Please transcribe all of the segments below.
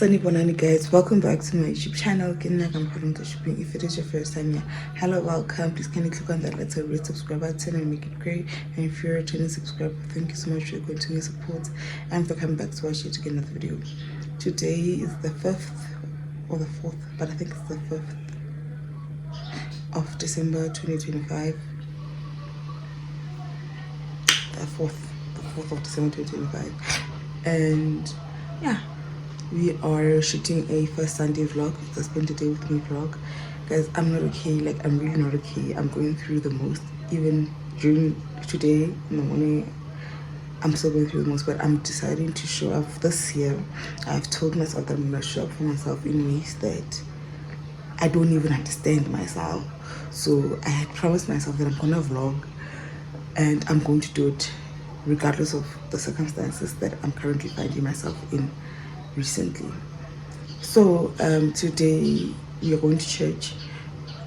Sanibonani guys, welcome back to my YouTube channel. If it is your first time here, hello, welcome. Please can you click on that letter red subscribe button and make it great. And if you're a returning subscriber, thank you so much for your continued support and for coming back to watch it to get another video. Today is the 5th or the 4th, but I think it's the 5th of December 2025. The 4th of December 2025, and yeah, we are shooting a first Sunday vlog. It's a spend a day with me vlog. Guys, I'm not okay. Like, I'm really not okay. I'm going through the most. Even during today in the morning, I'm still going through the most, but I'm deciding to show up this year. I've told myself that I'm gonna show up for myself in ways that I don't even understand myself. So I had promised myself that I'm gonna vlog and I'm going to do it regardless of the circumstances that I'm currently finding myself in recently. So today we are going to church.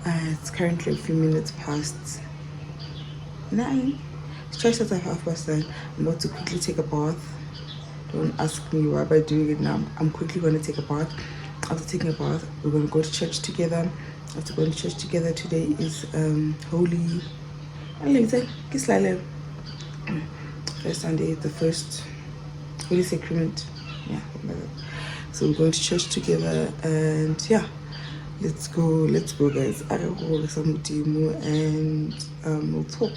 It's currently a few minutes past 9. Church starts at 9:30. I'm about to quickly take a bath. Don't ask me why I'm doing it now. I'm quickly going to take a bath. After taking a bath, we're going to go to church together. After going to church together, today is Holy first Sunday, the first Holy Sacrament. Yeah, so we're going to church together, and yeah, let's go guys. I will go some demo and we'll talk.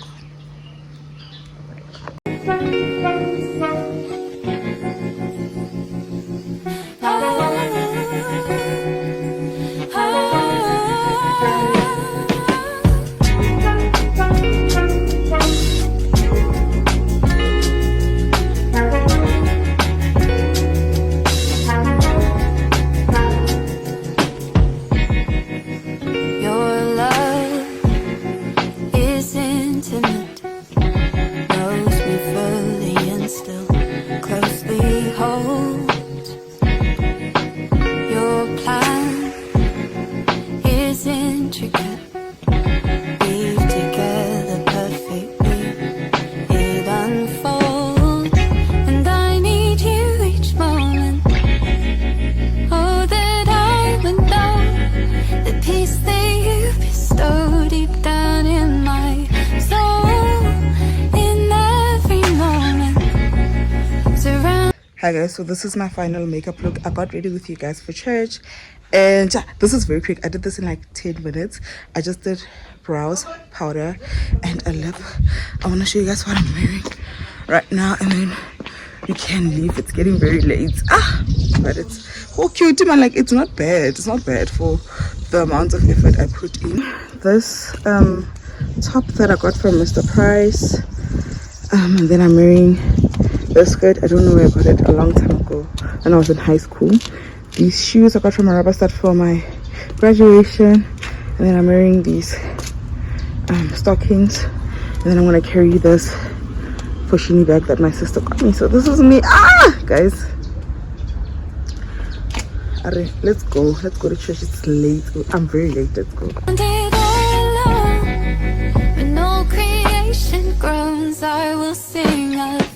Hi guys, so this is my final makeup look. I got ready with you guys for church, and this is very quick. I did this in like 10 minutes. I just did brows, powder, and a lip. I want to show you guys what I'm wearing right now, and then we can leave. It's getting very late, but it's so cute, man. Like, it's not bad. It's not bad for the amount of effort I put in. This top that I got from Mr. Price, and then I'm wearing this skirt. I don't know where I got it, a long time ago when I was in high school. These shoes I got from a rubber stud for my graduation, and then I'm wearing these stockings, and then I'm gonna carry this pushini bag that my sister got me. So this is me. Guys, let's go to church. It's late. I'm very late. Let's go. When all creation groans, I will sing of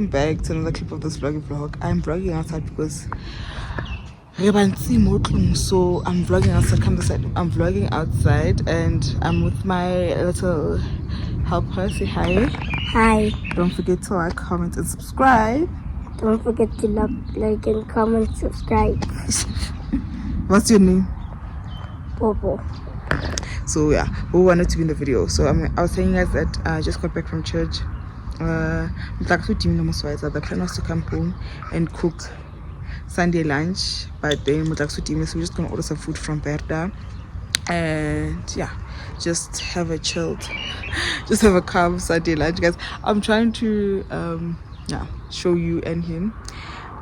back to another clip of this vlog. I'm vlogging outside because so I'm vlogging outside. Come this side. I'm vlogging outside and I'm with my little helper. Say hi. Hi. Don't forget to like, comment, and subscribe. Don't forget to like and comment, subscribe. What's your name? Bobo. So yeah, who wanted to be in the video? So I was telling you guys that I just got back from church. The plan was to come home and cook Sunday lunch, but then we're just gonna order some food from Werda and yeah, just have a calm Sunday lunch, guys. I'm trying to show you and him.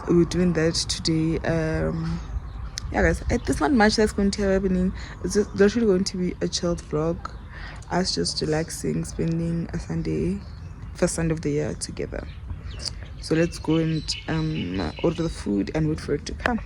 We're doing that today. Yeah, guys, there's not much that's going to be happening. It's just literally going to be a chilled vlog, us just relaxing, spending a first Sunday of the year together. So let's go and order the food and wait for it to come.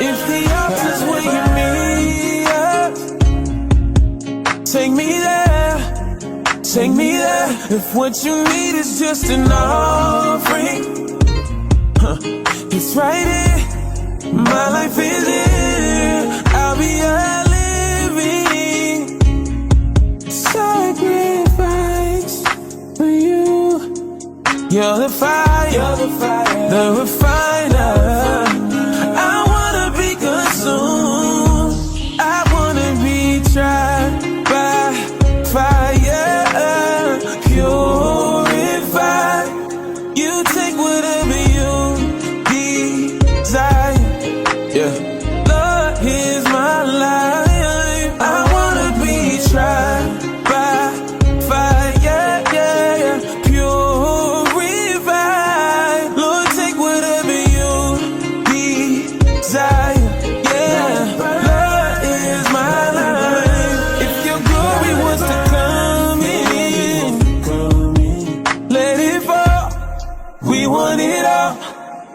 If the options where you meet up, take me there, take me there. If what you need is just an offering, it's right here. My life is here. I'll be a living sacrifice for you. You're the fire, the refiner. I wanna be consumed. I wanna be tried by fire, purified. You take whatever you desire. Yeah, Lord, here's my life. I wanna be tried by fire, yeah, purified. Lord, take whatever you desire. Yeah, Lord, here's my life. If your glory wants to come in, let it fall. We want it all.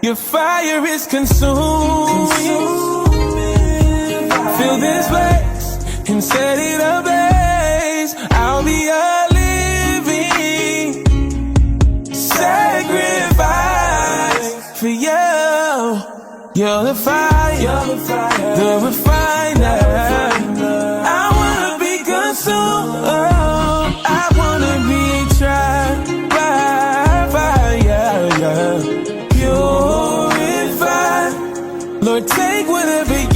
Your fire is consuming. Fill this place and set it ablaze. I'll be a living sacrifice for you. You're the fire, the refiner. I wanna be consumed. I wanna be tried by fire, purified. Lord, take whatever you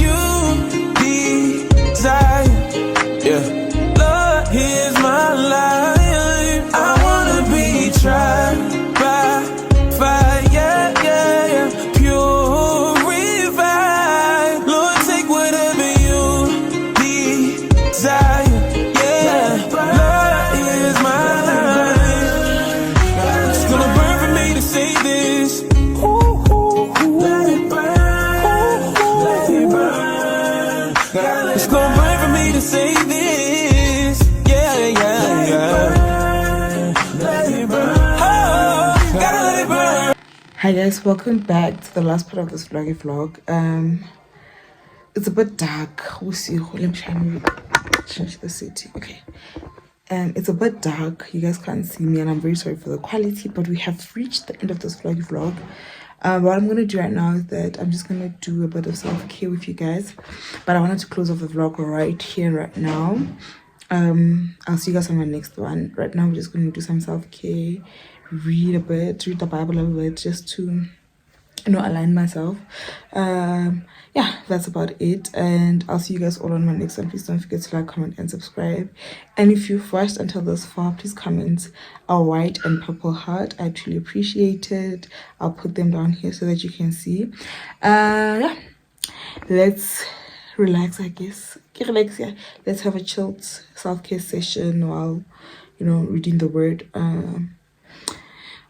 It's gonna burn for me to say this. Yeah, yeah, yeah. Let it burn. Oh, gotta let it burn. Hi guys, welcome back to the last part of this vlog. It's a bit dark. We'll see. Let me try and change the setting. Okay. It's a bit dark. You guys can't see me, and I'm very sorry for the quality, but we have reached the end of this vlog. What I'm gonna do right now is that I'm just gonna do a bit of self-care with you guys, but I wanted to close off the vlog right here, right now. I'll see you guys on my next one. Right now, we're just gonna do some self-care, read the Bible a little bit, just to align myself. Yeah, that's about it, and I'll see you guys all on my next one. Please don't forget to like, comment, and subscribe. And if you've watched until this far, please comment a white and purple heart. I truly appreciate it. I'll put them down here so that you can see. Yeah, let's relax, I guess. Relax, yeah. Let's have a chilled self-care session while reading the word.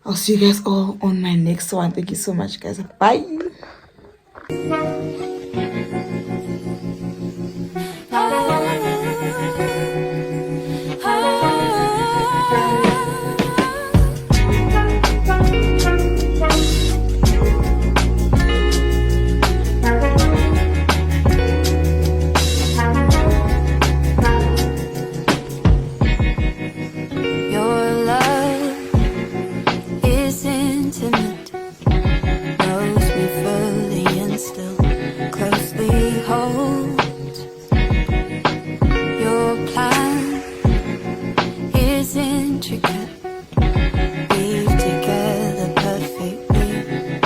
I'll see you guys all on my next one. Thank you so much, guys. Bye.